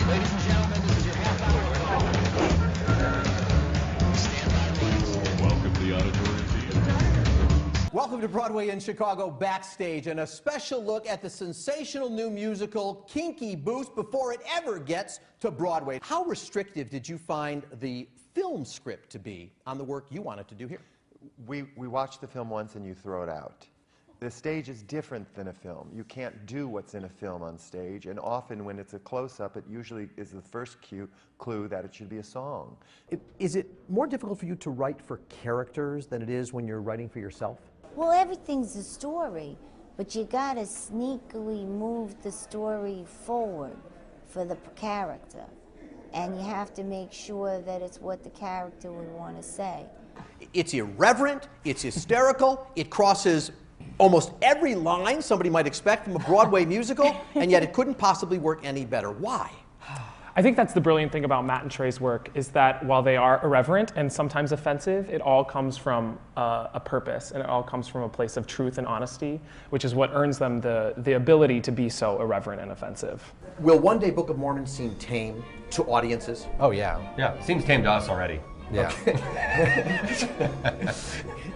Ladies and gentlemen, this is your half hour. Stand by, please. Welcome to the Auditorium Theater. Welcome to Broadway in Chicago Backstage, and a special look at the sensational new musical Kinky Boots before it ever gets to Broadway. How restrictive did you find the film script to be on the work you wanted to do here? We watch the film once and you throw it out. The stage is different than a film. You can't do what's in a film on stage, and often when it's a close-up, it usually is the first clue that it should be a song. Is it more difficult for you to write for characters than it is when you're writing for yourself? Well, everything's a story, but you gotta sneakily move the story forward for the character. And you have to make sure that it's what the character would want to say. It's irreverent, it's hysterical, it crosses almost every line somebody might expect from a Broadway musical, and yet it couldn't possibly work any better. Why? I think that's the brilliant thing about Matt and Trey's work, is that while they are irreverent and sometimes offensive, it all comes from a purpose, and it all comes from a place of truth and honesty, which is what earns them the ability to be so irreverent and offensive. Will one day Book of Mormon seem tame to audiences? Oh, yeah. Yeah, it seems tame to us already. Yeah.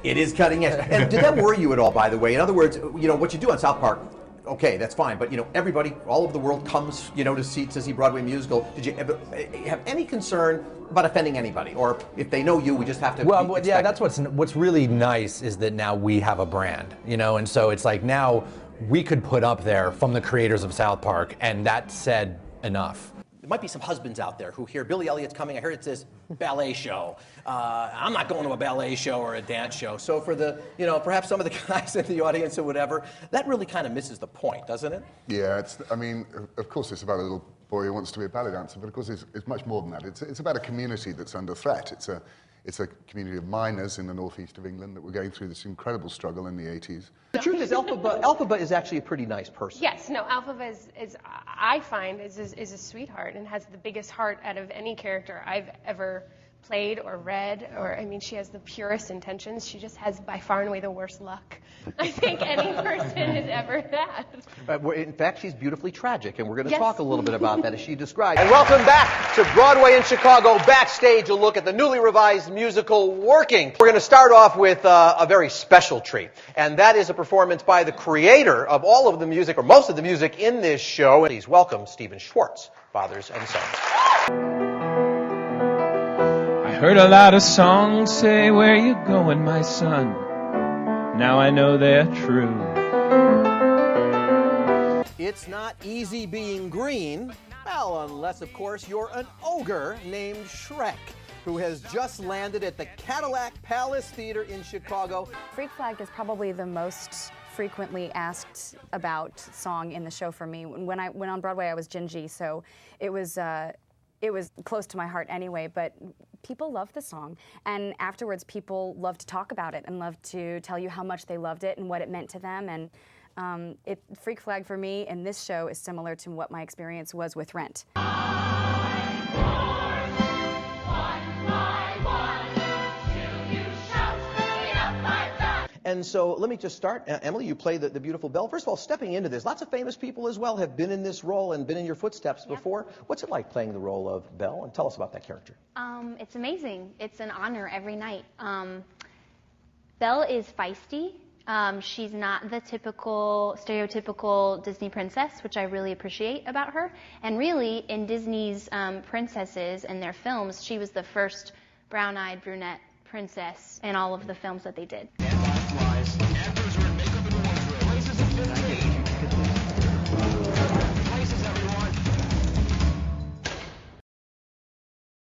It is cutting edge. And did that worry you at all, by the way? In other words, you know, what you do on South Park, okay, that's fine, but you know, everybody, all over the world comes, you know, to see Broadway musical. Did you ever have any concern about offending anybody, or if they know you, we just have to? Well, yeah, that's what's really nice is that now we have a brand, you know, and so it's like now we could put up there from the creators of South Park, and that said enough. There might be some husbands out there who hear Billy Elliot's coming. I heard it says ballet show. I'm not going to a ballet show or a dance show. So for the, you know, perhaps some of the guys in the audience or whatever, that really kind of misses the point, doesn't it? Yeah, I mean, of course it's about a little boy who wants to be a ballet dancer, but of course it's much more than that. It's about a community that's under threat. It's a community of miners in the northeast of England that were going through this incredible struggle in the 80s. The truth is, Elphaba is actually a pretty nice person. Yes, no, Elphaba is I find, is a sweetheart and has the biggest heart out of any character I've ever played or read, or, I mean, she has the purest intentions. She just has by far and away the worst luck I think any person has ever had. In fact, she's beautifully tragic, and we're going to Yes. talk a little bit about that as she described. And welcome back to Broadway in Chicago Backstage, a look at the newly revised musical Working. We're going to start off with a very special treat, and that is a performance by the creator of all of the music, or most of the music in this show. Please welcome Stephen Schwartz, fathers and sons. Heard a lot of songs say, "Where you going, my son?" Now I know they're true. It's not easy being green, well, unless, of course, you're an ogre named Shrek, who has just landed at the Cadillac Palace Theater in Chicago. Freak Flag is probably the most frequently asked about song in the show for me. When on Broadway, I was Gingy, so it was close to my heart anyway, but people love the song, and afterwards people love to talk about it and love to tell you how much they loved it and what it meant to them, and Freak Flag for me in this show is similar to what my experience was with Rent. And so let me just start. Emily, you play the beautiful Belle. First of all, stepping into this, lots of famous people as well have been in this role and been in your footsteps before. What's it like playing the role of Belle? And tell us about that character. It's amazing. It's an honor every night. Belle is feisty. She's not the typical, stereotypical Disney princess, which I really appreciate about her. And really, in Disney's princesses and their films, she was the first brown-eyed brunette princess in all of the films that they did.